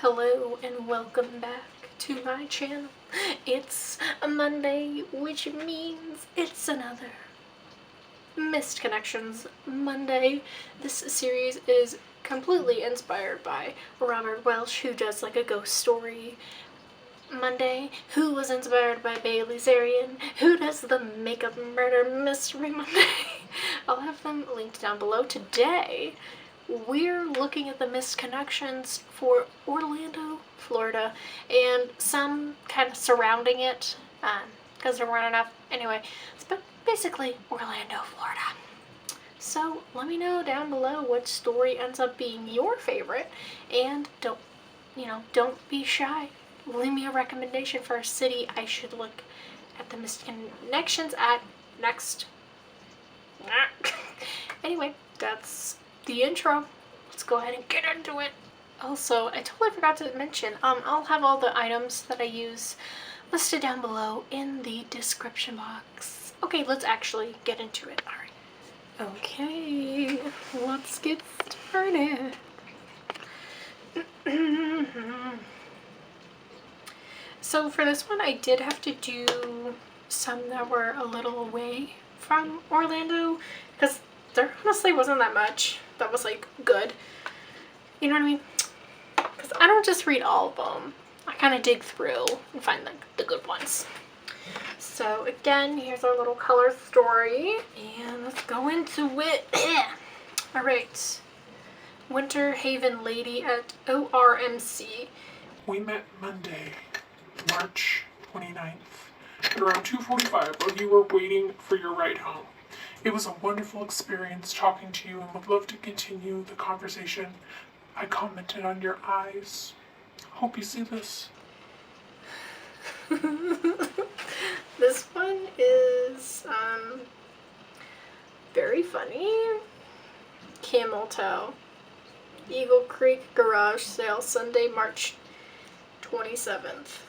Hello and welcome back to my channel. It's a Monday, which means it's another Missed Connections Monday. This series is completely inspired by Robert Welsh, who does like a ghost story Monday, who was inspired by Bailey Zarian, who does the makeup murder mystery Monday. I'll have them linked down below. Today we're looking at the missed connections for Orlando, Florida, and some kind of surrounding it, because there weren't enough. Anyway, but basically Orlando, Florida. So let me know down below what story ends up being your favorite, and don't be shy. Leave me a recommendation for a city I should look at the missed connections at next. Anyway, that's the intro. Let's go ahead and get into it. Also, I totally forgot to mention, I'll have all the items that I use listed down below in the description box. Okay, let's actually get into it. Alright. Okay, let's get started. So for this one, I did have to do some that were a little away from Orlando, because there honestly wasn't that much that was like good. You know what I mean? Because I don't just read all of them. I kind of dig through and find the good ones. So again, here's our little color story, and let's go into it. Alright. Winter Haven Lady at ORMC. We met Monday, March 29th, at around 2:45 while you were waiting for your ride home. It was a wonderful experience talking to you and would love to continue the conversation. I commented on your eyes. Hope you see this. This one is very funny. Camel Toe. Eagle Creek Garage Sale, Sunday, March 27th.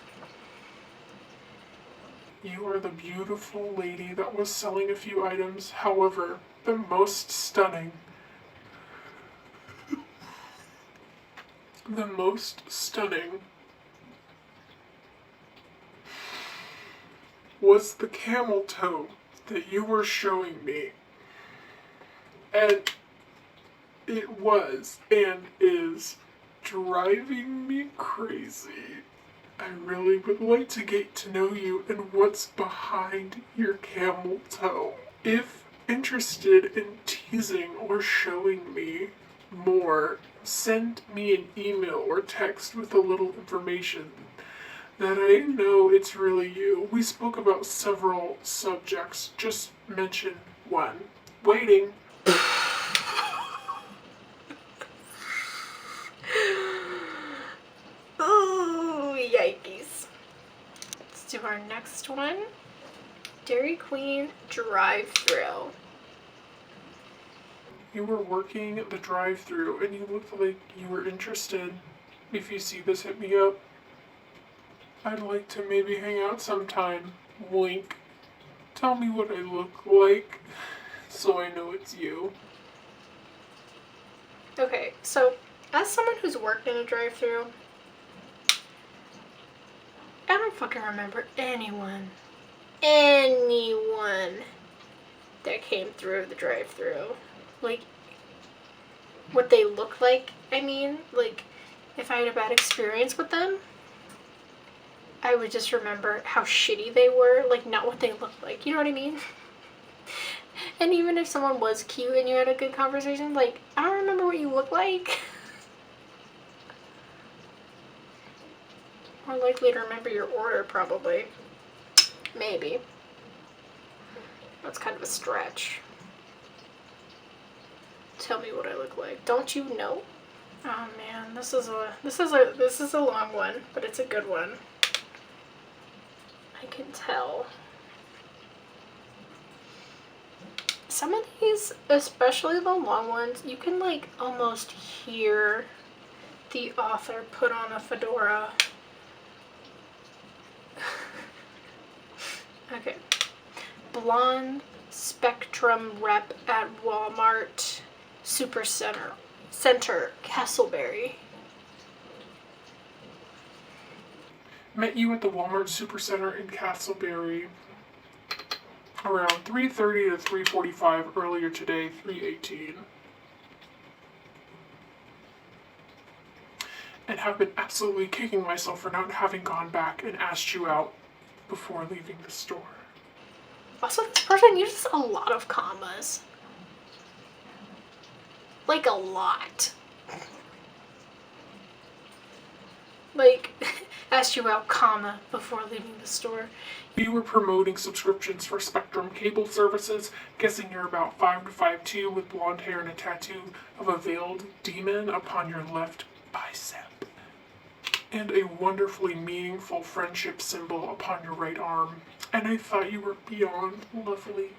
You are the beautiful lady that was selling a few items. However, the most stunning was the camel toe that you were showing me. And it was and is driving me crazy. I really would like to get to know you and what's behind your camel toe. If interested in teasing or showing me more, send me an email or text with a little information that I know it's really you. We spoke about several subjects, just mention one. Waiting. Yikes. Let's do our next one. Dairy Queen drive-thru. You were working at the drive-thru and you looked like you were interested. If you see this, hit me up. I'd like to maybe hang out sometime. Wink. Tell me what I look like so I know it's you. Okay, so as someone who's worked in a drive-thru, I don't fucking remember anyone that came through the drive-thru. Like, what they look like. I mean, like, if I had a bad experience with them, I would just remember how shitty they were, like, not what they looked like. You know what I mean? And even if someone was cute and you had a good conversation, like, I don't remember what you look like. More likely to remember your order, probably. Maybe. That's kind of a stretch. Tell me what I look like. Don't you know? Oh man, this is a long one, but it's a good one. I can tell. Some of these, especially the long ones, you can like almost hear the author put on a fedora. Okay. Blonde Spectrum rep at Walmart Super Center, Castleberry. Met you at the Walmart Supercenter in Castleberry around 3:30 to 3:45 earlier today, 3:18. And have been absolutely kicking myself for not having gone back and asked you out before leaving the store. Also, this person uses a lot of commas. Like, a lot. Like, asked you out, comma, before leaving the store. You were promoting subscriptions for Spectrum cable services, guessing you're about 5 to 5'2" with blonde hair and a tattoo of a veiled demon upon your left bicep. And a wonderfully meaningful friendship symbol upon your right arm. And I thought you were beyond lovely.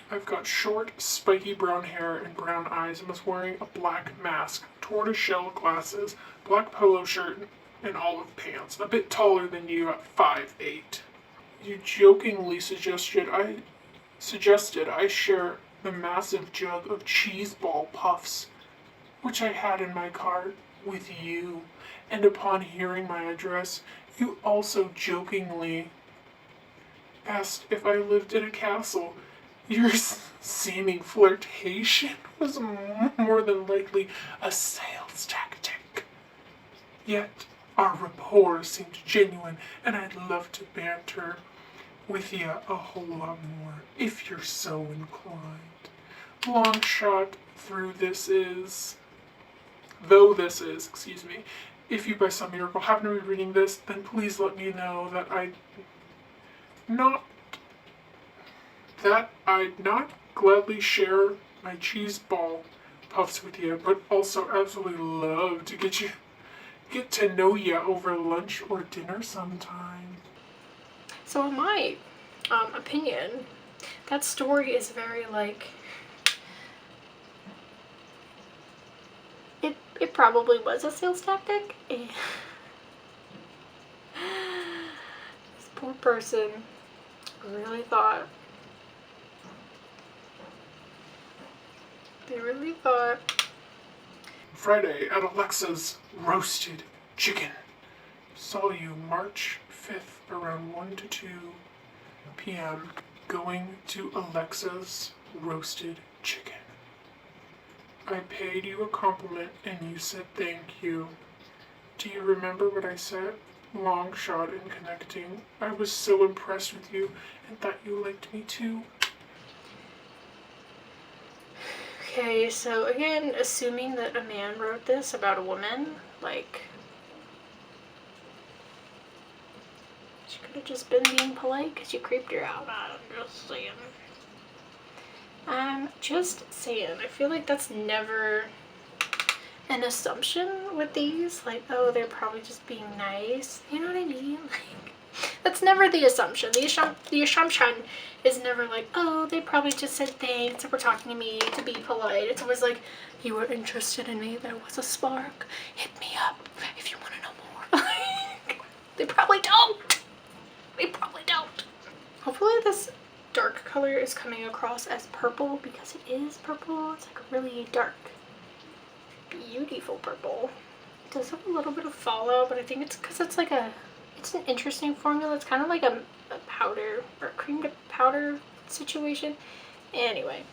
I've got short, spiky brown hair and brown eyes and was wearing a black mask, tortoiseshell glasses, black polo shirt, and olive pants. A bit taller than you at 5'8". You jokingly suggested I share the massive jug of cheese ball puffs, which I had in my cart, with you. And upon hearing my address, you also jokingly asked if I lived in a castle. Your seeming flirtation was more than likely a sales tactic. Yet, our rapport seemed genuine, and I'd love to banter with you a whole lot more, if you're so inclined. Long shot though this is, if you by some miracle happen to be reading this, then please let me know that I'd not gladly share my cheese ball puffs with you, but also absolutely love to get to know you over lunch or dinner sometime. So in my opinion, that story is very, like, it probably was a sales tactic. This poor person they really thought. Friday at Alexa's Roasted Chicken. Saw you March 5th around 1 to 2 p.m. going to Alexa's Roasted Chicken. I paid you a compliment and you said thank you. Do you remember what I said? Long shot in connecting. I was so impressed with you and thought you liked me too. Okay, so again, assuming that a man wrote this about a woman, like, she could have just been being polite because you creeped her out. I'm just saying. I feel like that's never an assumption with these. Like, oh, they're probably just being nice. You know what I mean? Like, that's never the assumption. The assumption is never like, oh, they probably just said thanks and were talking to me to be polite. It's always like, you were interested in me. There was a spark. Hit me up if you want to know more. They probably don't. They probably don't. Hopefully this dark color is coming across as purple, because it is purple. It's like a really dark, beautiful purple. It does have a little bit of fallout, but I think it's because it's like it's an interesting formula. It's kind of like a powder or a cream to powder situation. Anyway.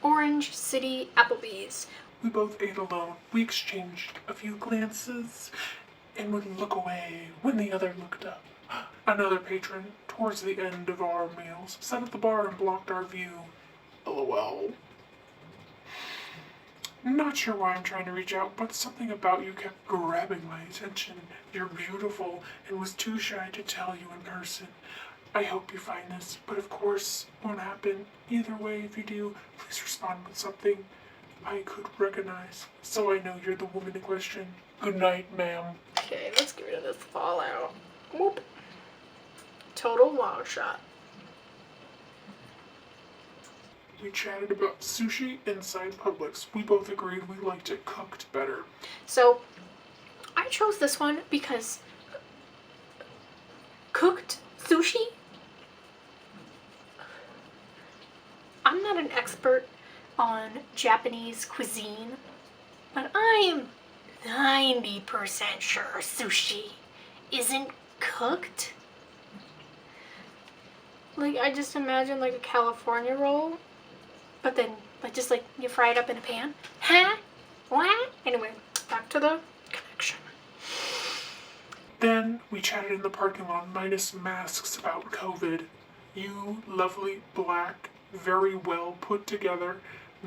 Orange City Applebee's. We both ate alone. We exchanged a few glances and would look away when the other looked up. Another patron, towards the end of our meals, sat at the bar and blocked our view. LOL. Not sure why I'm trying to reach out, but something about you kept grabbing my attention. You're beautiful and was too shy to tell you in person. I hope you find this, but of course won't happen. Either way, if you do, please respond with something I could recognize, so I know you're the woman in question. Good night, ma'am. Okay, let's get rid of this fallout. Whoop. Total long shot. We chatted about sushi inside Publix. We both agreed we liked it cooked better. So, I chose this one because cooked sushi? I'm not an expert on Japanese cuisine, but I am 90% sure sushi isn't cooked. Like, I just imagine like a California roll, but then like just like you fry it up in a pan. Huh? What? Anyway, back to the connection. Then we chatted in the parking lot, minus masks, about COVID. You, lovely, black, very well put together.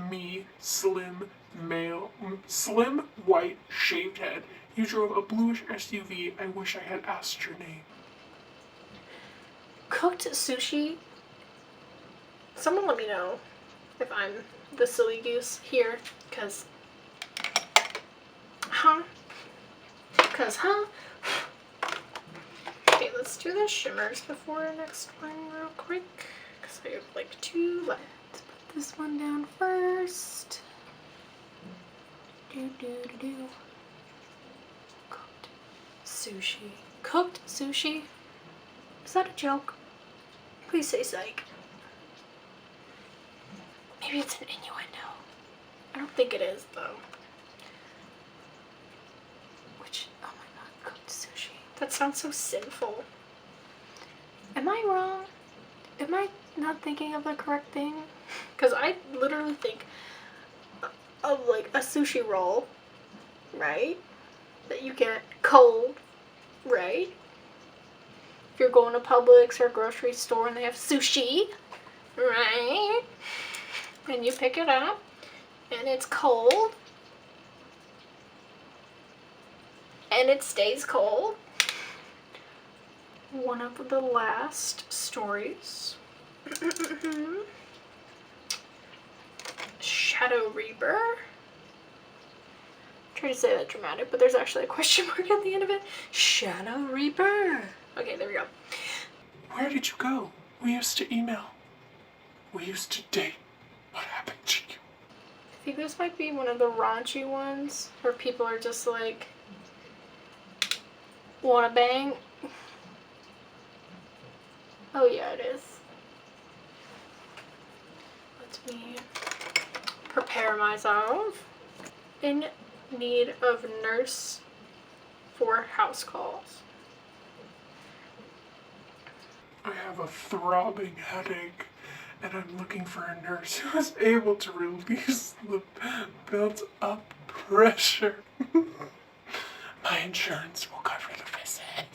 Me, slim, male, slim, white, shaved head. You drove a bluish SUV. I wish I had asked your name. Cooked sushi. Someone let me know if I'm the silly goose here, cause Okay, let's do the shimmers before the next one real quick, because I have like 2 left. Let's put this one down first. Cooked sushi. Cooked sushi? Is that a joke? Please say psych. Maybe it's an innuendo. I don't think it is, though. Oh my god, cooked sushi. That sounds so sinful. Am I wrong? Am I not thinking of the correct thing? Because I literally think of like a sushi roll, right? That you get cold, right? If you're going to Publix or a grocery store and they have sushi, right? And you pick it up and it's cold. And it stays cold. One of the last stories. Shadow Reaper. Try to say that dramatic, but there's actually a question mark at the end of it. Shadow Reaper. Okay, there we go. Where did you go? We used to email. We used to date. What happened to you? I think this might be one of the raunchy ones where people are just like, wanna bang? Oh yeah, it is. Let me prepare myself. In need of nurse for house calls. I have a throbbing headache, and I'm looking for a nurse who is able to release the built-up pressure. My insurance will cover the visit.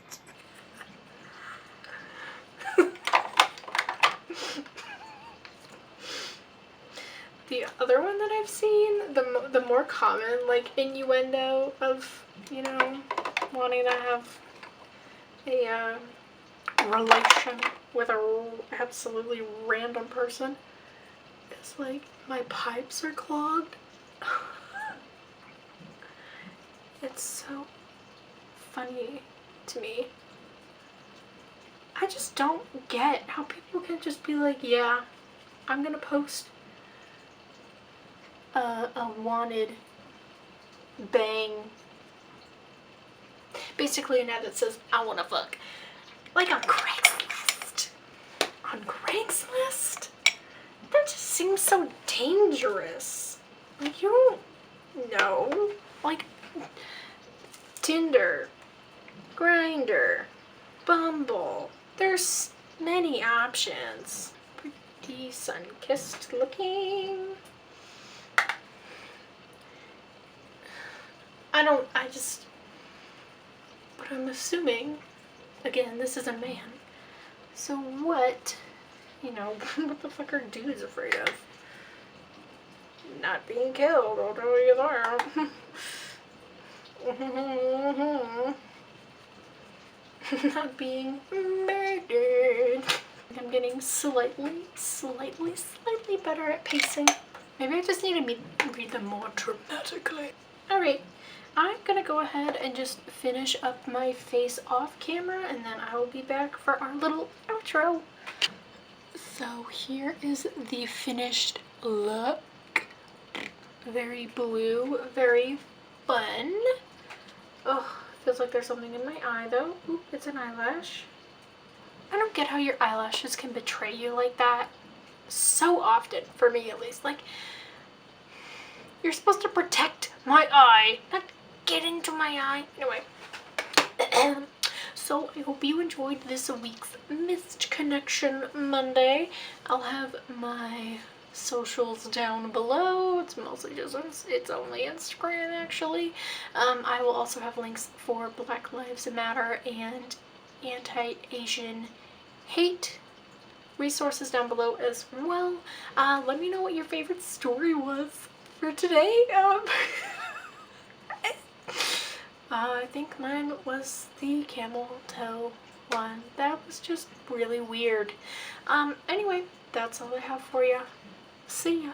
The other one that I've seen, the more common like innuendo of, you know, wanting to have a relation with a absolutely random person is like, my pipes are clogged. It's so funny to me. I just don't get how people can just be like, yeah, I'm gonna post a wanted bang, basically an ad that says I wanna fuck, like on Craigslist. On Craigslist? That just seems so dangerous. Like, you don't know. Like, Tinder, Grindr, Bumble. There's many options. Pretty sun-kissed looking. But I'm assuming, again, this is a man. So what, you know, what the fuck are dudes afraid of? Not being killed, I'll tell you that. Not being murdered. I'm getting slightly better at pacing. Maybe I just need to read them more dramatically. Alright, I'm gonna go ahead and just finish up my face off camera, and then I will be back for our little outro. So here is the finished look. Very blue, very fun. Oh, feels like there's something in my eye though. Oop, it's an eyelash. I don't get how your eyelashes can betray you like that so often, for me at least. Like, you're supposed to protect my eye, not get into my eye. Anyway, So I hope you enjoyed this week's Missed Connection Monday. I'll have my socials down below. It's mostly just, it's only Instagram actually. I will also have links for Black Lives Matter and anti-Asian hate resources down below as well. Let me know what your favorite story was for today. I think mine was the camel toe one. That was just really weird. Anyway, that's all I have for you. See ya.